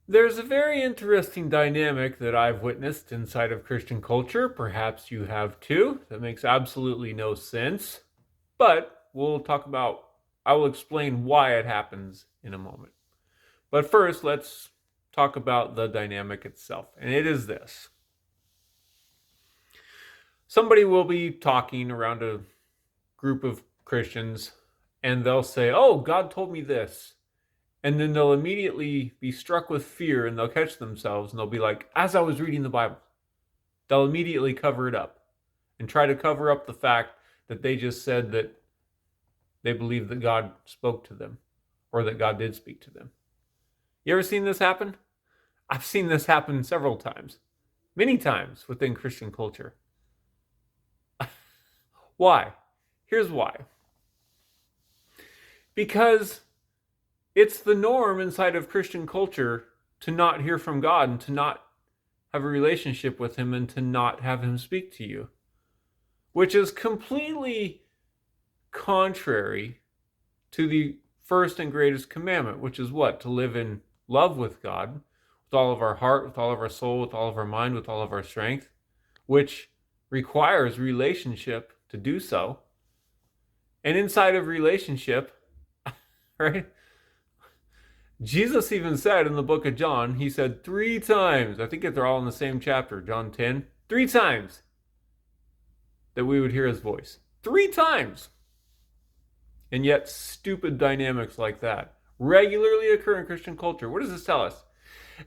There's a very interesting dynamic that I've witnessed inside of Christian culture. Perhaps you have too. That makes absolutely no sense. But I will explain why it happens in a moment. But first, let's talk about the dynamic itself. And it is this: somebody will be talking around a group of Christians and they'll say, "Oh, God told me this." And then they'll immediately be struck with fear and they'll catch themselves and they'll be like, "As I was reading the Bible." They'll immediately cover it up and try to cover up the fact that they just said that they believe that God spoke to them or that God did speak to them. You ever seen this happen? I've seen this happen several times, many times within Christian culture. Why? Here's why. Because it's the norm inside of Christian culture to not hear from God and to not have a relationship with Him and to not have Him speak to you, which is completely contrary to the first and greatest commandment, which is what? To live in love with God with all of our heart, with all of our soul, with all of our mind, with all of our strength, which requires relationship to do so. And inside of relationship, right? Jesus even said in the book of John, he said 3 times, I think they're all in the same chapter, John 10, 3 times that we would hear his voice. 3 times. And yet, stupid dynamics like that regularly occur in Christian culture. What does this tell us?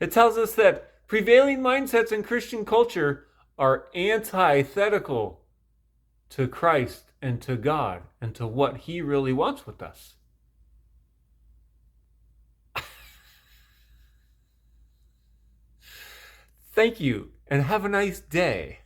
It tells us that prevailing mindsets in Christian culture are antithetical to Christ and to God and to what He really wants with us. Thank you, and have a nice day.